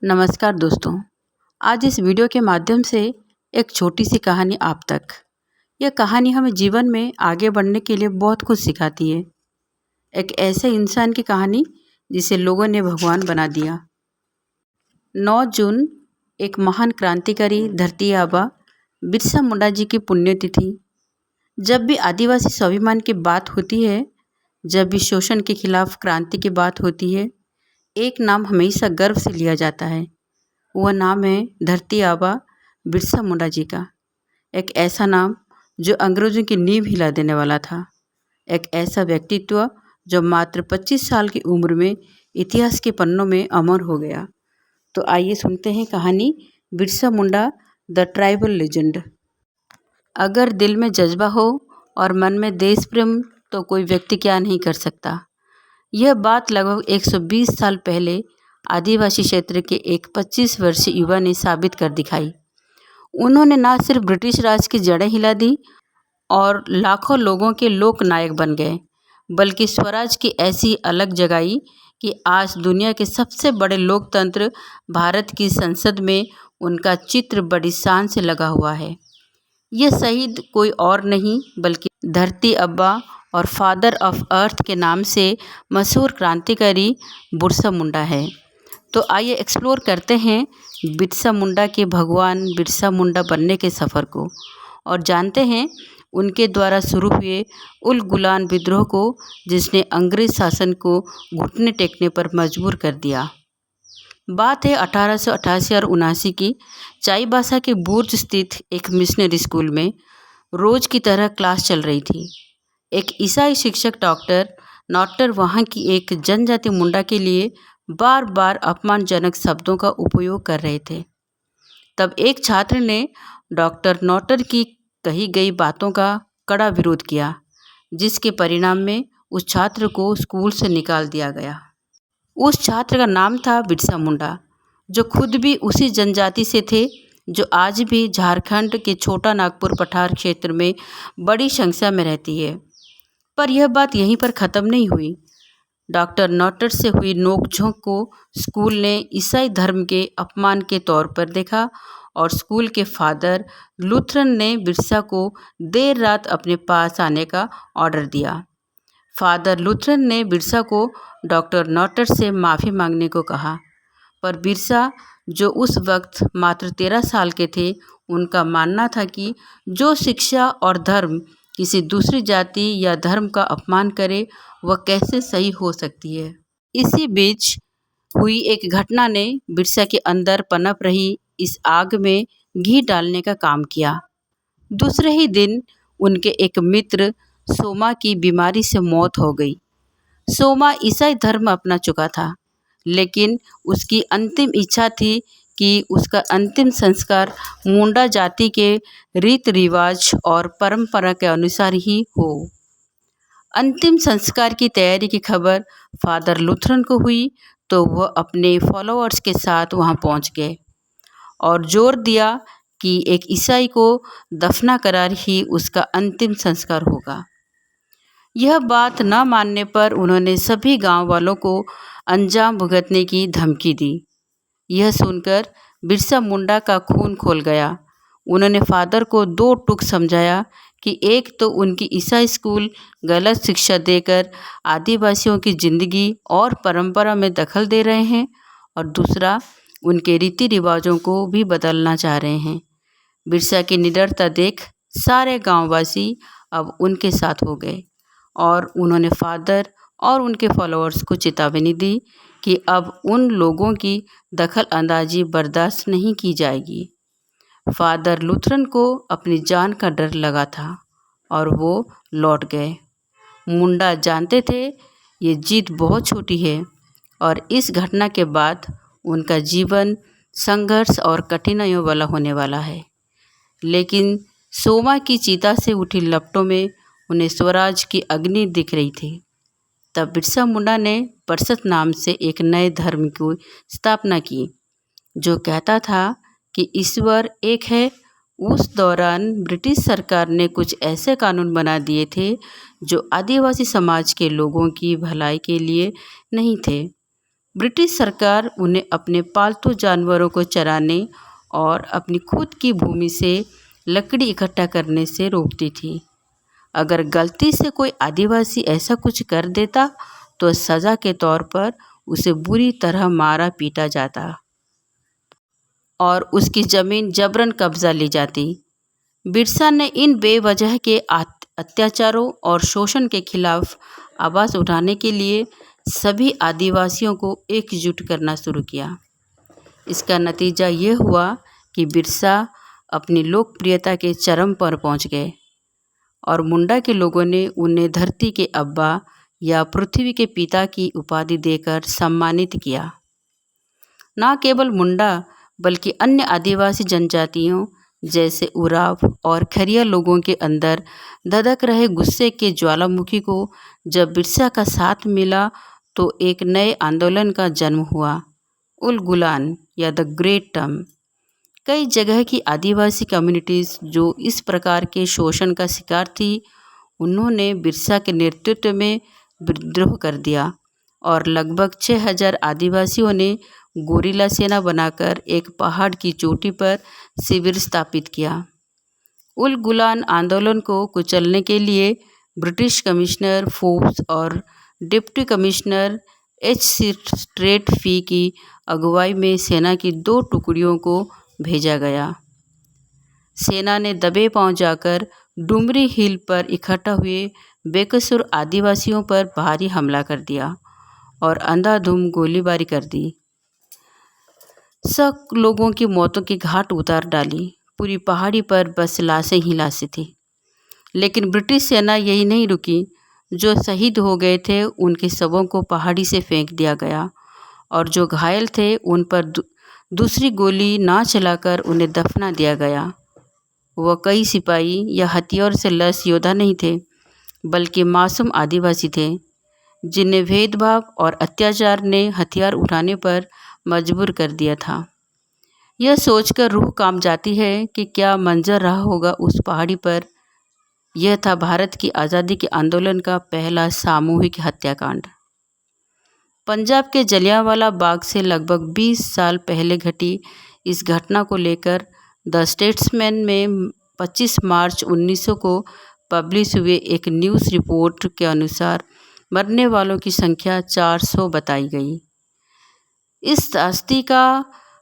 नमस्कार दोस्तों। आज इस वीडियो के माध्यम से एक छोटी सी कहानी आप तक। यह कहानी हमें जीवन में आगे बढ़ने के लिए बहुत कुछ सिखाती है। एक ऐसे इंसान की कहानी जिसे लोगों ने भगवान बना दिया। 9 जून एक महान क्रांतिकारी धरती आबा बिरसा मुंडा जी की पुण्यतिथि। जब भी आदिवासी स्वाभिमान की बात होती है, जब भी शोषण के खिलाफ क्रांति की बात होती है, एक नाम हमेशा गर्व से लिया जाता है। वह नाम है धरती आबा बिरसा मुंडा जी का। एक ऐसा नाम जो अंग्रेजों की नींव हिला देने वाला था। एक ऐसा व्यक्तित्व जो मात्र 25 साल की उम्र में इतिहास के पन्नों में अमर हो गया। तो आइए सुनते हैं कहानी Birsa Munda the tribal legend. अगर दिल में जज्बा हो और मन में देश प्रेम तो कोई व्यक्ति क्या नहीं कर सकता। यह बात लगभग 120 साल पहले आदिवासी क्षेत्र के एक 25 वर्षीय युवा ने साबित कर दिखाई। उन्होंने न सिर्फ ब्रिटिश राज की जड़ें हिला दी और लाखों लोगों के लोक नायक बन गए, बल्कि स्वराज की ऐसी अलग जगाई कि आज दुनिया के सबसे बड़े लोकतंत्र भारत की संसद में उनका चित्र बड़ी शान से लगा हुआ है। यह शहीद कोई और नहीं बल्कि धरती अब्बा और फादर ऑफ अर्थ के नाम से मशहूर क्रांतिकारी बिरसा मुंडा है। तो आइए एक्सप्लोर करते हैं बिरसा मुंडा के भगवान बिरसा मुंडा बनने के सफ़र को और जानते हैं उनके द्वारा शुरू हुए उल गुलान विद्रोह को, जिसने अंग्रेज शासन को घुटने टेकने पर मजबूर कर दिया। बात है 1888 और 79 की। चाईबासा के बुर्ज स्थित एक मिशनरी स्कूल में रोज की तरह क्लास चल रही थी। एक ईसाई शिक्षक डॉक्टर नॉटर वहाँ की एक जनजाति मुंडा के लिए बार बार अपमानजनक शब्दों का उपयोग कर रहे थे। तब एक छात्र ने डॉक्टर नॉटर की कही गई बातों का कड़ा विरोध किया, जिसके परिणाम में उस छात्र को स्कूल से निकाल दिया गया। उस छात्र का नाम था बिरसा मुंडा, जो खुद भी उसी जनजाति से थे जो आज भी झारखंड के छोटा नागपुर पठार क्षेत्र में बड़ी संख्या में रहती है। पर यह बात यहीं पर ख़त्म नहीं हुई। डॉक्टर नॉटर से हुई नोकझोंक को स्कूल ने ईसाई धर्म के अपमान के तौर पर देखा और स्कूल के फादर लूथरन ने बिरसा को देर रात अपने पास आने का ऑर्डर दिया। फादर लूथरन ने बिरसा को डॉक्टर नॉटर से माफ़ी मांगने को कहा, पर बिरसा, जो उस वक्त मात्र 13 साल के थे, उनका मानना था कि जो शिक्षा और धर्म किसी दूसरी जाति या धर्म का अपमान करे, वह कैसे सही हो सकती है। इसी बीच हुई एक घटना ने बिरसा के अंदर पनप रही इस आग में घी डालने का काम किया। दूसरे ही दिन उनके एक मित्र सोमा की बीमारी से मौत हो गई। सोमा ईसाई धर्म अपना चुका था, लेकिन उसकी अंतिम इच्छा थी कि उसका अंतिम संस्कार मुंडा जाति के रीत रिवाज और परंपरा के अनुसार ही हो। अंतिम संस्कार की तैयारी की खबर फादर लूथरन को हुई तो वह अपने फॉलोअर्स के साथ वहां पहुंच गए और जोर दिया कि एक ईसाई को दफना करार ही उसका अंतिम संस्कार होगा। यह बात न मानने पर उन्होंने सभी गांव वालों को अंजाम भुगतने की धमकी दी। यह सुनकर बिरसा मुंडा का खून खौल गया। उन्होंने फादर को 2 टूक समझाया कि एक तो उनकी ईसाई स्कूल गलत शिक्षा देकर आदिवासियों की ज़िंदगी और परंपरा में दखल दे रहे हैं और दूसरा उनके रीति रिवाजों को भी बदलना चाह रहे हैं। बिरसा की निडरता देख सारे गांववासी अब उनके साथ हो गए और उन्होंने फादर और उनके फॉलोअर्स को चेतावनी दी कि अब उन लोगों की दखल अंदाजी बर्दाश्त नहीं की जाएगी। फादर लूथरन को अपनी जान का डर लगा था और वो लौट गए। मुंडा जानते थे ये जीत बहुत छोटी है और इस घटना के बाद उनका जीवन संघर्ष और कठिनाइयों वाला होने वाला है। लेकिन सोमा की चिता से उठी लपटों में उन्हें स्वराज की अग्नि दिख रही थी। तब बिरसा मुंडा ने परसत नाम से एक नए धर्म की स्थापना की, जो कहता था कि ईश्वर एक है। उस दौरान ब्रिटिश सरकार ने कुछ ऐसे कानून बना दिए थे जो आदिवासी समाज के लोगों की भलाई के लिए नहीं थे। ब्रिटिश सरकार उन्हें अपने पालतू जानवरों को चराने और अपनी खुद की भूमि से लकड़ी इकट्ठा करने से रोकती थी। अगर गलती से कोई आदिवासी ऐसा कुछ कर देता तो सज़ा के तौर पर उसे बुरी तरह मारा पीटा जाता और उसकी ज़मीन जबरन कब्जा ली जाती। बिरसा ने इन बेवजह के अत्याचारों और शोषण के खिलाफ आवाज़ उठाने के लिए सभी आदिवासियों को एकजुट करना शुरू किया। इसका नतीजा ये हुआ कि बिरसा अपनी लोकप्रियता के चरम पर पहुंच गए और मुंडा के लोगों ने उन्हें धरती के अब्बा या पृथ्वी के पिता की उपाधि देकर सम्मानित किया। न केवल मुंडा बल्कि अन्य आदिवासी जनजातियों जैसे उराव और खरिया लोगों के अंदर धधक रहे गुस्से के ज्वालामुखी को जब बिरसा का साथ मिला तो एक नए आंदोलन का जन्म हुआ, उल गुलान या द ग्रेट टर्म। कई जगह की आदिवासी कम्युनिटीज़ जो इस प्रकार के शोषण का शिकार थी, उन्होंने बिरसा के नेतृत्व में विद्रोह कर दिया और लगभग 6000 आदिवासियों ने गोरिल्ला सेना बनाकर एक पहाड़ की चोटी पर शिविर स्थापित किया। उल गुलान आंदोलन को कुचलने के लिए ब्रिटिश कमिश्नर फोर्ब्स और डिप्टी कमिश्नर एच.सी. स्ट्रेटफी की अगुवाई में सेना की 2 टुकड़ियों को भेजा गया। सेना ने दबे पांव जाकर डुमरी हिल पर इकट्ठा हुए बेकसूर आदिवासियों पर भारी हमला कर दिया और अंधाधुंध गोलीबारी कर दी। 100 लोगों की मौतों की घाट उतार डाली। पूरी पहाड़ी पर बस लाशें ही लाशें थी। लेकिन ब्रिटिश सेना यही नहीं रुकी। जो शहीद हो गए थे उनके शवों को पहाड़ी से फेंक दिया गया और जो घायल थे उन पर दूसरी गोली ना चलाकर उन्हें दफना दिया गया। वह कई सिपाही या हथियार से लैस योद्धा नहीं थे, बल्कि मासूम आदिवासी थे जिन्हें भेदभाव और अत्याचार ने हथियार उठाने पर मजबूर कर दिया था। यह सोचकर रूह कांप जाती है कि क्या मंजर रहा होगा उस पहाड़ी पर। यह था भारत की आज़ादी के आंदोलन का पहला सामूहिक हत्याकांड। पंजाब के जलियांवाला बाग से लगभग 20 साल पहले घटी इस घटना को लेकर द स्टेट्समैन में 25 मार्च 1900 को पब्लिश हुए एक न्यूज़ रिपोर्ट के अनुसार मरने वालों की संख्या 400 बताई गई। इस त्रासदी का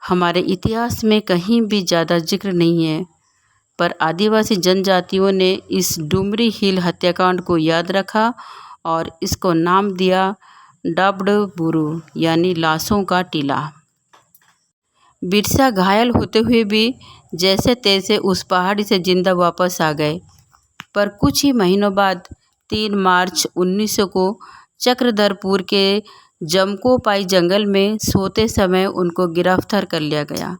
हमारे इतिहास में कहीं भी ज़्यादा जिक्र नहीं है, पर आदिवासी जनजातियों ने इस डुमरी हिल हत्याकांड को याद रखा और इसको नाम दिया डब्ड बुरू यानी लाशों का टीला। बिरसा घायल होते हुए भी जैसे तैसे उस पहाड़ी से जिंदा वापस आ गए, पर कुछ ही महीनों बाद 3 मार्च 1900 को चक्रधरपुर के जमकोपाई जंगल में सोते समय उनको गिरफ्तार कर लिया गया।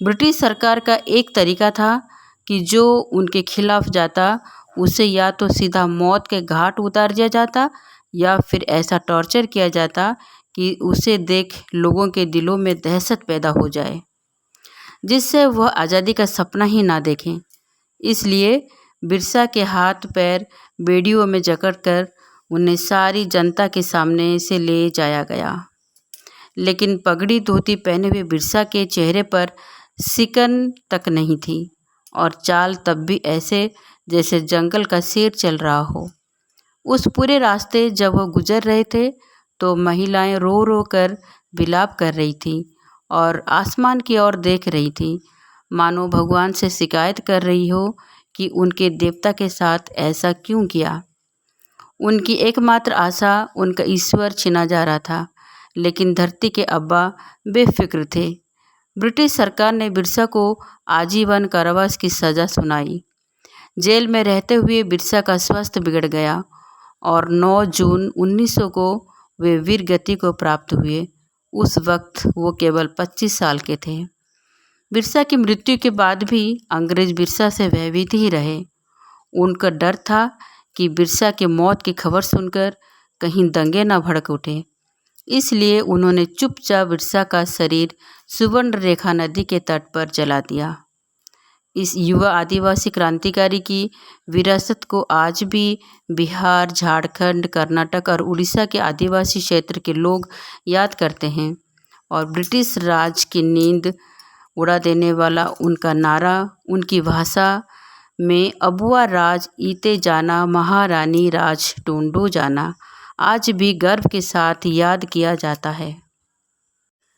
ब्रिटिश सरकार का एक तरीका था कि जो उनके खिलाफ जाता उसे या तो सीधा मौत के घाट उतार दिया जाता या फिर ऐसा टॉर्चर किया जाता कि उसे देख लोगों के दिलों में दहशत पैदा हो जाए, जिससे वह आज़ादी का सपना ही ना देखें। इसलिए बिरसा के हाथ पैर बेड़ियों में जकड़कर उन्हें सारी जनता के सामने से ले जाया गया। लेकिन पगड़ी धोती पहने हुए बिरसा के चेहरे पर सिकन तक नहीं थी और चाल तब भी ऐसे जैसे जंगल का शेर चल रहा हो। उस पूरे रास्ते जब वह गुजर रहे थे तो महिलाएं रो रो कर विलाप कर रही थी और आसमान की ओर देख रही थी, मानो भगवान से शिकायत कर रही हो कि उनके देवता के साथ ऐसा क्यों किया। उनकी एकमात्र आशा उनका ईश्वर छिना जा रहा था, लेकिन धरती के अब्बा बेफिक्र थे। ब्रिटिश सरकार ने बिरसा को आजीवन कारावास की सज़ा सुनाई। जेल में रहते हुए बिरसा का स्वास्थ्य बिगड़ गया और 9 जून 1900 को वे वीर गति को प्राप्त हुए। उस वक्त वो केवल 25 साल के थे। बिरसा की मृत्यु के बाद भी अंग्रेज बिरसा से भयभीत ही रहे। उनका डर था कि बिरसा के मौत की खबर सुनकर कहीं दंगे न भड़क उठे, इसलिए उन्होंने चुपचाप बिरसा का शरीर सुवर्ण रेखा नदी के तट पर जला दिया। इस युवा आदिवासी क्रांतिकारी की विरासत को आज भी बिहार, झारखंड, कर्नाटक और उड़ीसा के आदिवासी क्षेत्र के लोग याद करते हैं। और ब्रिटिश राज की नींद उड़ा देने वाला उनका नारा, उनकी भाषा में अबुआ राज ईते जाना, महारानी राज टूंडो जाना, आज भी गर्व के साथ याद किया जाता है,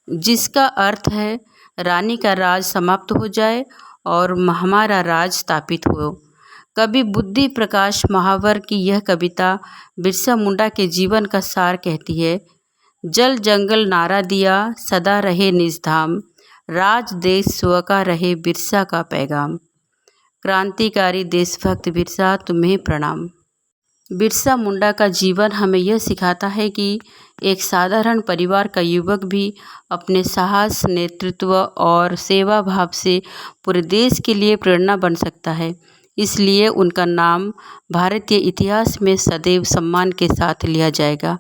जिसका अर्थ है रानी का राज समाप्त हो जाए और हमारा राज स्थापित हो। कवि बुद्धि प्रकाश महावर की यह कविता बिरसा मुंडा के जीवन का सार कहती है। जल जंगल नारा दिया, सदा रहे निज धाम, राज देश स्व का रहे बिरसा का पैगाम। क्रांतिकारी देशभक्त बिरसा, तुम्हें प्रणाम। बिरसा मुंडा का जीवन हमें यह सिखाता है कि एक साधारण परिवार का युवक भी अपने साहस, नेतृत्व और सेवा भाव से पूरे देश के लिए प्रेरणा बन सकता है। इसलिए उनका नाम भारतीय इतिहास में सदैव सम्मान के साथ लिया जाएगा।